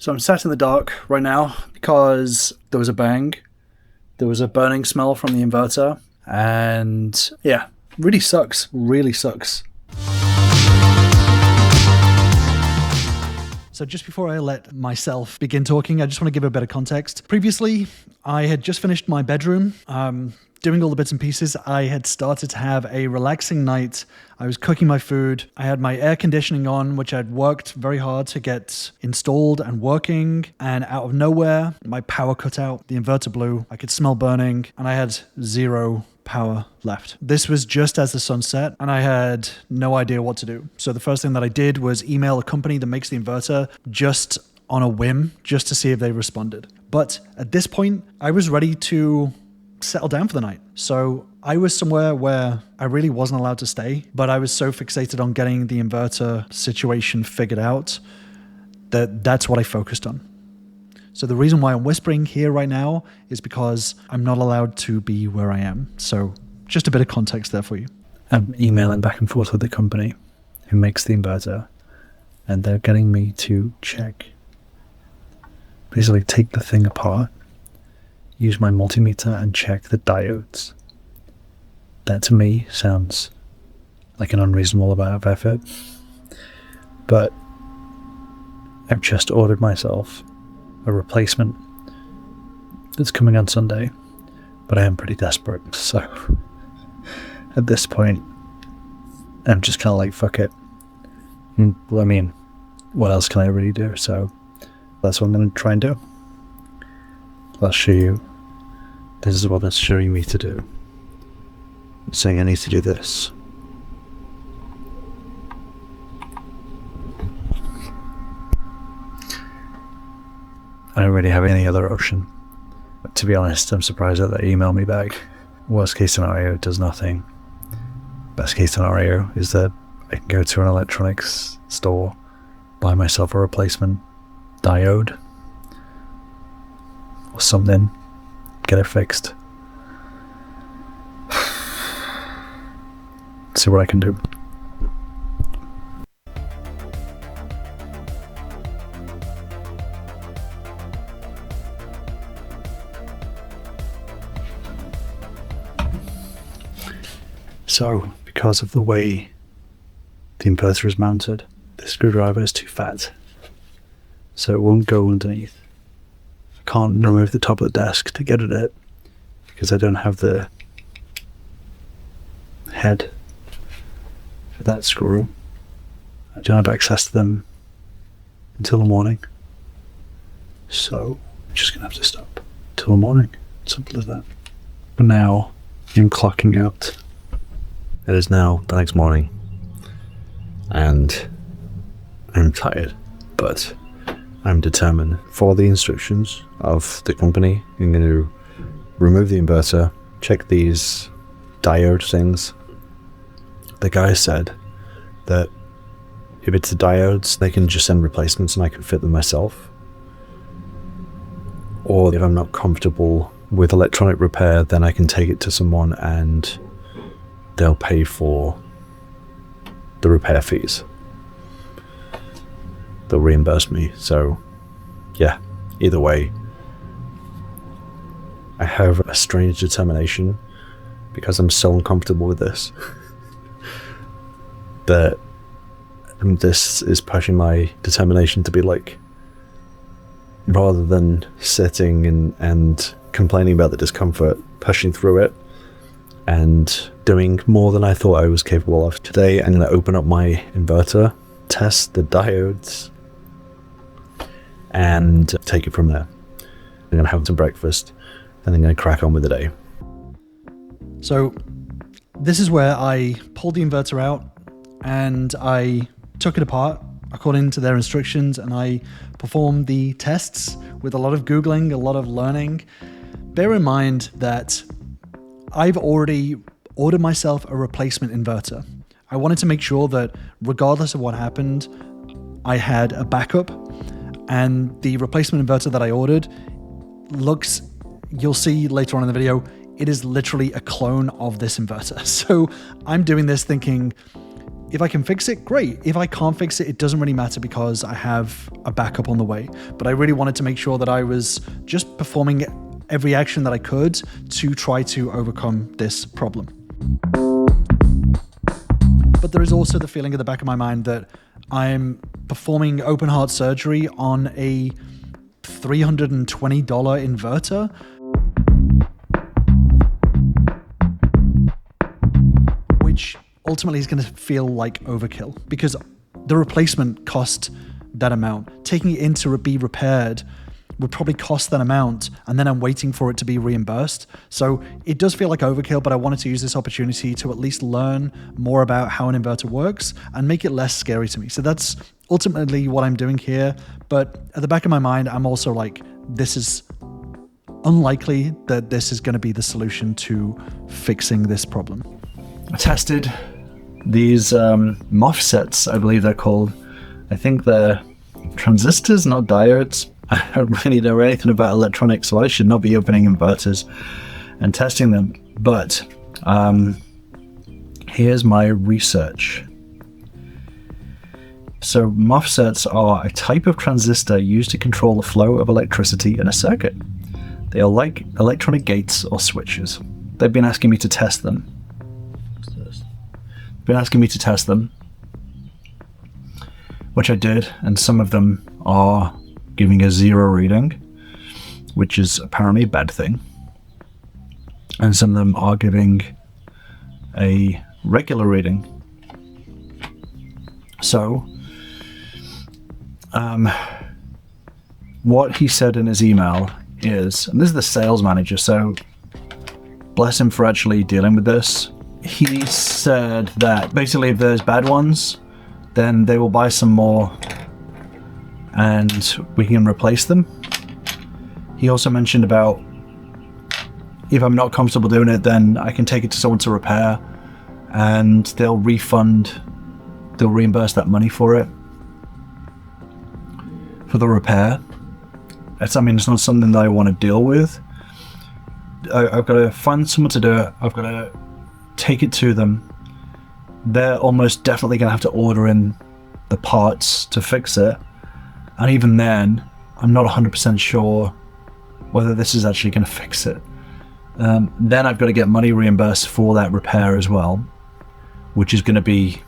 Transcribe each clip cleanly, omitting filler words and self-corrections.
So I'm sat in the dark right now because there was a bang. There was a burning smell from the inverter. And yeah, really sucks. Really sucks. So just before I let myself begin talking, I just want to give a bit of context. Previously, I had just finished my bedroom, doing all the bits and pieces. I had started to have a relaxing night. I was cooking my food. I had my air conditioning on, which I'd worked very hard to get installed and working. And out of nowhere, my power cut out. The inverter blew. I could smell burning, and I had zero power left. This was just as the sun set, and I had no idea what to do. So the first thing that I did was email a company that makes the inverter just on a whim, just to see if they responded. But at this point, I was ready to settle down for the night. So I was somewhere where I really wasn't allowed to stay, but I was so fixated on getting the inverter situation figured out that that's what I focused on. So the reason why I'm whispering here right now is because I'm not allowed to be where I am. So just a bit of context there for you. I'm emailing back and forth with the company who makes the inverter, and they're getting me to basically take the thing apart, use my multimeter and check the diodes. That to me sounds like an unreasonable amount of effort, but I've just ordered myself a replacement that's coming on Sunday, but I am pretty desperate, so at this point I'm just kind of like, fuck it. I mean, what else can I really do? So that's what I'm going to try and do. I'll show you. This is what it's showing me to do. It's saying I need to do this. I don't really have any other option. But to be honest, I'm surprised that they emailed me back. Worst case scenario, it does nothing. Best case scenario is that I can go to an electronics store, buy myself a replacement diode or something, get it fixed. See what I can do. So, because of the way the inverter is mounted, the screwdriver is too fat, so it won't go underneath. I can't remove the top of the desk to get at it because I don't have the head for that screw. I don't have access to them until the morning, so I'm just gonna have to stop till the morning. Simple as that. For now, I'm clocking out. It is now the next morning, and I'm tired, but I'm determined. Follow the instructions of the company. I'm going to remove the inverter, check these diode things. The guy said that if it's the diodes, they can just send replacements and I can fit them myself. Or if I'm not comfortable with electronic repair, then I can take it to someone and they'll pay for the repair fees. They'll reimburse me. So yeah, either way, I have a strange determination because I'm so uncomfortable with this that this is pushing my determination to be like, rather than sitting and complaining about the discomfort, pushing through it and doing more than I thought I was capable of. Today I'm going to open up my inverter, test the diodes, and take it from there. I'm going to have some breakfast, and I'm going to crack on with the day. So this is where I pulled the inverter out and I took it apart according to their instructions, and I performed the tests with a lot of Googling, a lot of learning. Bear in mind that I've already ordered myself a replacement inverter. I wanted to make sure that regardless of what happened, I had a backup, and the replacement inverter that I ordered looks, you'll see later on in the video, it is literally a clone of this inverter. So I'm doing this thinking, If I can fix it, great. If I can't fix it, it doesn't really matter because I have a backup on the way. But I really wanted to make sure that I was just performing every action that I could to try to overcome this problem. But there is also the feeling at the back of my mind that I'm performing open heart surgery on a $320 inverter. Which ultimately is going to feel like overkill because the replacement cost that amount. Taking it in to be repaired would probably cost that amount, and then I'm waiting for it to be reimbursed. So it does feel like overkill, but I wanted to use this opportunity to at least learn more about how an inverter works and make it less scary to me. So that's ultimately what I'm doing here. But at the back of my mind, I'm also like, this is unlikely that this is going to be the solution to fixing this problem. I tested these MOSFETs, I believe they're called. I think they're transistors, not diodes. I don't really know anything about electronics, so I should not be opening inverters and testing them. But here's my research. So MOSFETs are a type of transistor used to control the flow of electricity in a circuit. They are like electronic gates or switches. They've been asking me to test them. Which I did, and some of them are giving a 0 reading, which is apparently a bad thing, and some of them are giving a regular reading. So what he said in his email is, and this is the sales manager, so bless him for actually dealing with this. He said that basically if there's bad ones, then they will buy some more and we can replace them. He also mentioned about if I'm not comfortable doing it, then I can take it to someone to repair and they'll reimburse that money for it, for the repair. It's not something that I want to deal with. I've got to find someone to do it. I've got to take it to them. They're almost definitely going to have to order in the parts to fix it. And even then, I'm not 100% sure whether this is actually going to fix it. Then I've got to get money reimbursed for that repair as well, which is going to be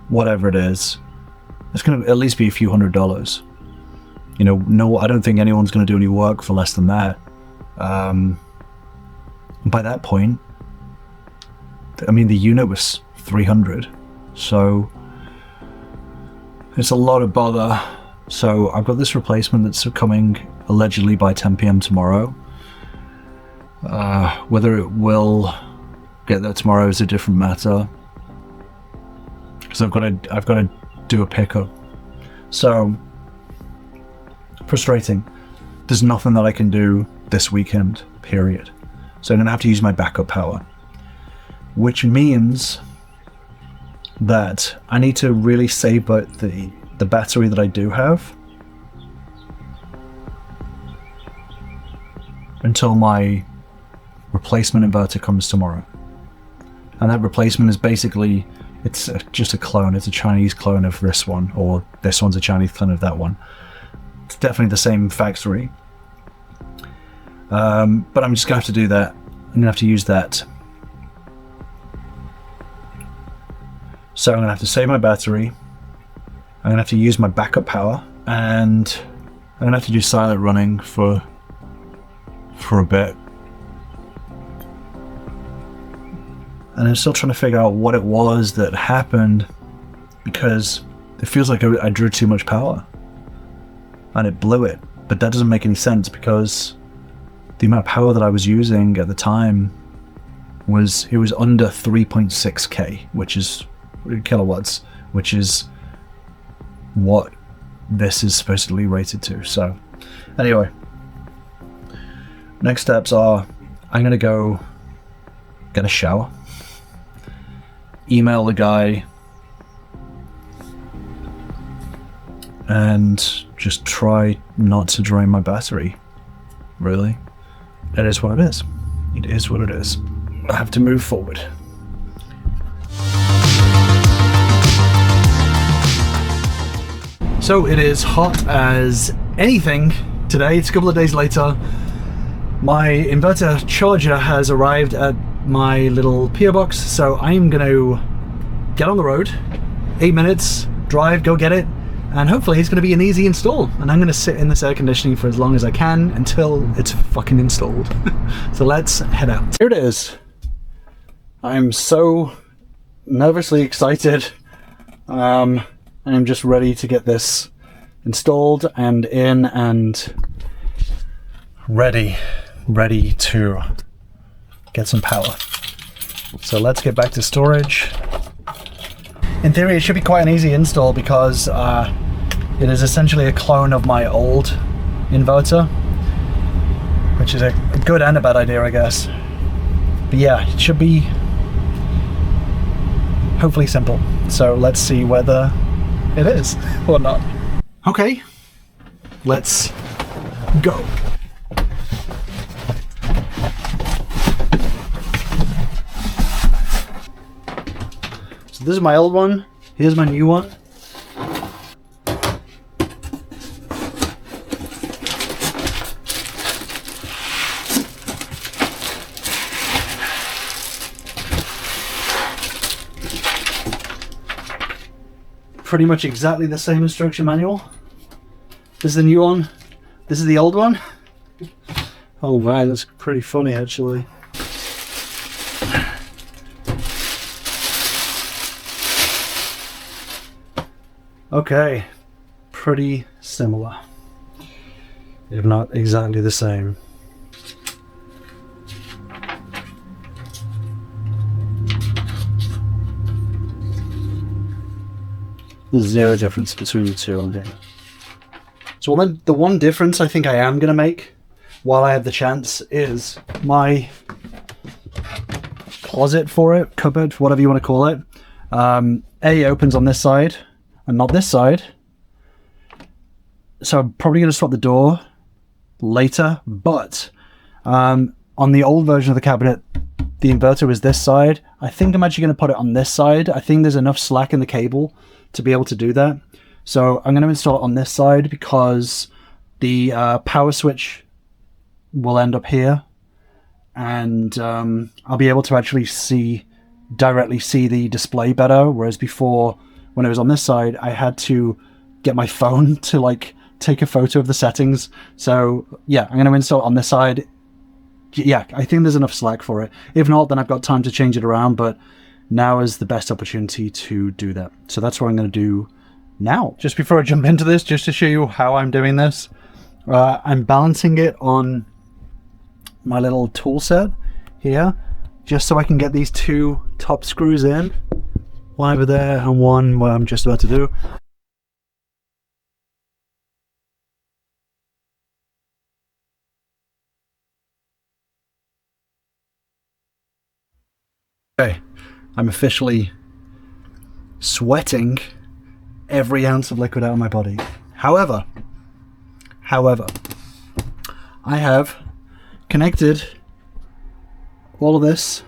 whatever it is. It's going to at least be a few $100s. No, I don't think anyone's going to do any work for less than that. By that point, the unit was $300, so it's a lot of bother. So I've got this replacement that's coming allegedly by 10 p.m. tomorrow. Whether it will get there tomorrow is a different matter, because I've got to do a pickup. So frustrating. There's nothing that I can do this weekend, period. So I'm gonna have to use my backup power, which means that I need to really save out the battery that I do have until my replacement inverter comes tomorrow. And that replacement is basically, it's just a clone. It's a Chinese clone of this one, or this one's a Chinese clone of that one. It's definitely the same factory. But I'm just gonna have to do that. I'm gonna have to use that. So I'm gonna have to save my battery. I'm gonna have to use my backup power, and I'm gonna have to do silent running for a bit. And I'm still trying to figure out what it was that happened, because it feels like I drew too much power and it blew it. But that doesn't make any sense, because the amount of power that I was using at the time was under 3.6k, which is kilowatts, which is what this is supposedly rated to. So anyway, next steps are I'm gonna go get a shower, email the guy, and just try not to drain my battery. Really, it is what it is. It is what it is. I have to move forward. So it is hot as anything today. It's a couple of days later. My inverter charger has arrived at my little PO box, so I'm going to get on the road, 8 minutes, drive, go get it, and hopefully it's going to be an easy install. And I'm going to sit in this air conditioning for as long as I can until it's fucking installed. So let's head out. Here it is. I'm so nervously excited. I'm just ready to get this installed and in and ready to get some power. So let's get back to storage. In theory, it should be quite an easy install because it is essentially a clone of my old inverter, which is a good and a bad idea, I guess. But yeah, it should be hopefully simple. So let's see whether it is or not. Okay, let's go. So this is my old one, here's my new one. Pretty much exactly the same instruction manual. This is the new one, this is the old one. Oh wow, that's pretty funny actually. Okay, pretty similar, if not exactly the same. There's zero difference between the two, okay. So the one difference I think I am going to make while I have the chance is my closet for it, cupboard, whatever you want to call it. A opens on this side and not this side. So I'm probably going to swap the door later, but on the old version of the cabinet, the inverter was this side. I think I'm actually going to put it on this side. I think there's enough slack in the cable to be able to do that. So I'm going to install it on this side because the power switch will end up here, and I'll be able to actually directly see the display better, whereas before when it was on this side I had to get my phone to like take a photo of the settings. So yeah, I'm going to install it on this side. Yeah, I think there's enough slack for it. If not, then I've got time to change it around, but now is the best opportunity to do that. So that's what I'm going to do now. Just before I jump into this, just to show you how I'm doing this, I'm balancing it on my little tool set here, just so I can get these two top screws in. One over there and one where I'm just about to do. Okay, I'm officially sweating every ounce of liquid out of my body. However, I have connected all of this.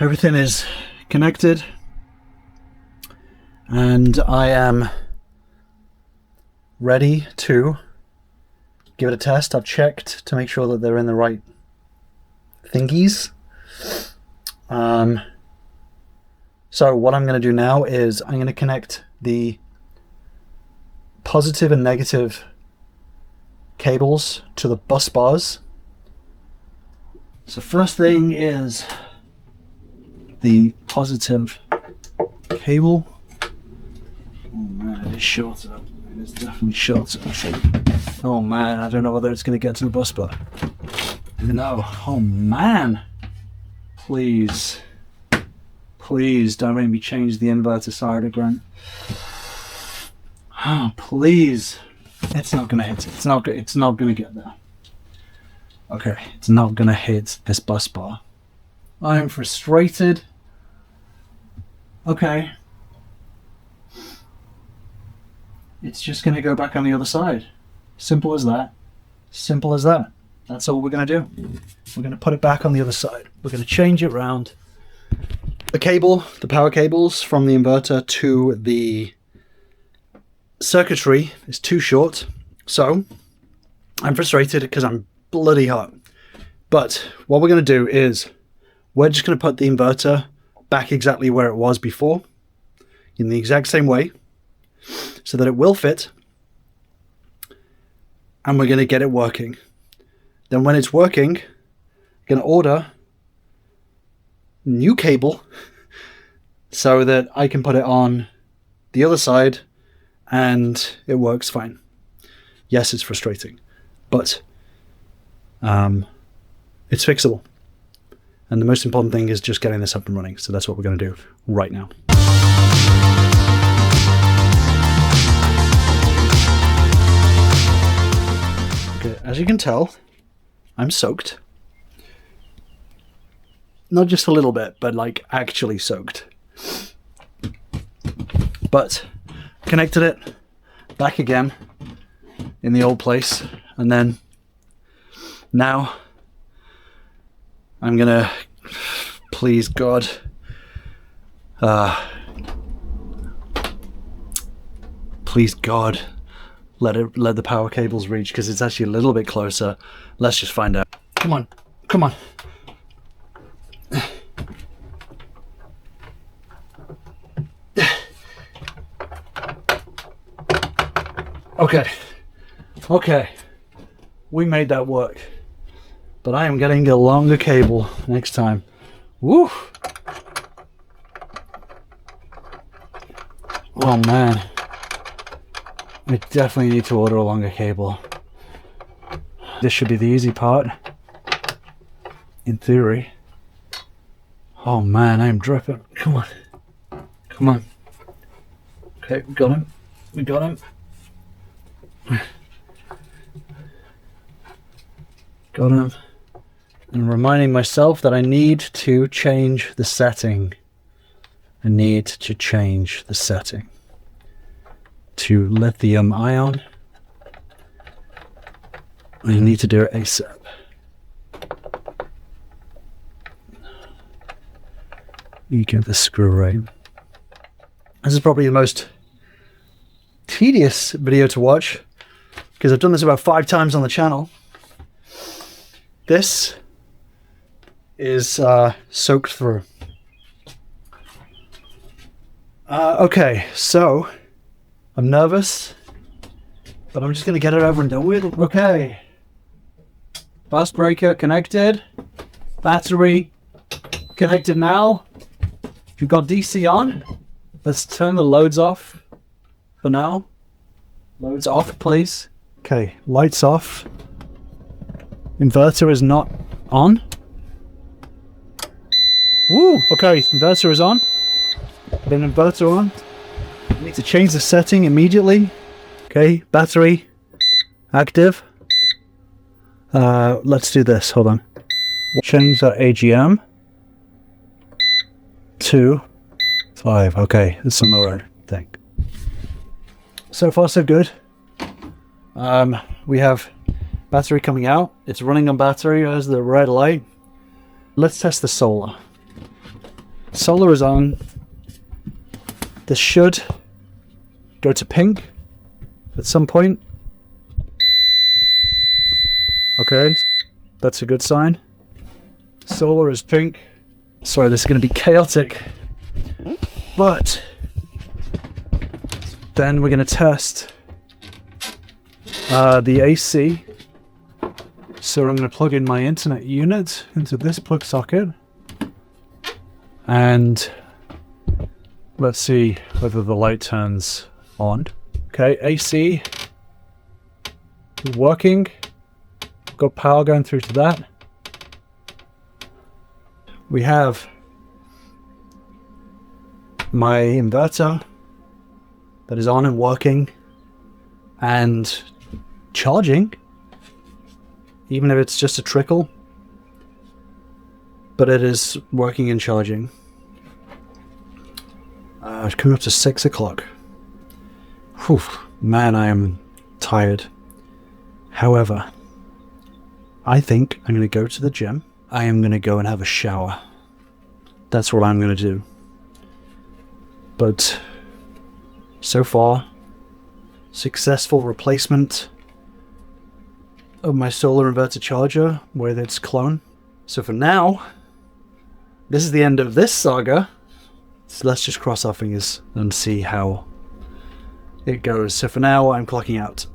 Everything is connected, and I am ready to give it a test. I've checked to make sure that they're in the right thingies. So what I'm going to do now is I'm going to connect the positive and negative cables to the bus bars. So first thing is the positive cable. Oh man, it is shorter. It is definitely shorter. Oh man, I don't know whether it's going to get to the bus bar. No. Oh man. Please don't make me change the inverter side again. Oh, please. It's not gonna hit it. It's not gonna get there. Okay, it's not gonna hit this bus bar. I am frustrated. Okay. It's just gonna go back on the other side. Simple as that. Simple as that. That's all we're gonna do. We're gonna put it back on the other side. We're gonna change it round. The cable, the power cables from the inverter to the circuitry is too short. So I'm frustrated because I'm bloody hot. But what we're going to do is we're just going to put the inverter back exactly where it was before in the exact same way so that it will fit, and we're going to get it working. Then when it's working, I'm going to order new cable so that I can put it on the other side and it works fine. Yes, it's frustrating, but it's fixable. And the most important thing is just getting this up and running. So that's what we're going to do right now. Okay, as you can tell, I'm soaked. Not just a little bit, but like actually soaked. But connected it back again in the old place, and then now I'm gonna, please God, please God, let the power cables reach, because it's actually a little bit closer. Let's just find out. Come on, come on. Okay, we made that work. But I am getting a longer cable next time. Woo! Oh man. I definitely need to order a longer cable. This should be the easy part. In theory. Oh man, I am dripping. Come on. Come on. Okay, we got him. We got him. Got him. I'm reminding myself that I need to change the setting. I need to change the setting to lithium ion. I need to do it ASAP. You get the screw right. This is probably the most tedious video to watch because I've done this about 5 times on the channel. This is soaked through. Okay, so I'm nervous, but I'm just gonna get it over and done with. Okay, bus breaker connected, battery connected now. You've got DC on. Let's turn the loads off for now. Loads off, please. Okay, lights off. Inverter is not on. Woo! Okay, inverter is on. Then inverter on. I need to change the setting immediately. Okay, battery active. Let's do this. Hold on. Change that AGM to 5. Okay, it's some alright thing. So far, so good. We have battery coming out. It's running on battery as the red light. Let's test the solar. Solar is on. This should go to pink at some point. Okay, that's a good sign. Solar is pink. Sorry, this is going to be chaotic. But then we're going to test the AC. So I'm going to plug in my internet unit into this plug socket. And let's see whether the light turns on. Okay, AC working. Got power going through to that. We have my inverter that is on and working and charging, even if it's just a trickle, but it is working and charging. It's coming up to 6 o'clock. Whew, man, I am tired. However, I think I'm going to go to the gym. I am going to go and have a shower. That's what I'm going to do. But so far, successful replacement of my solar inverter charger with its clone. So for now, this is the end of this saga. So let's just cross our fingers and see how it goes. So for now, I'm clocking out.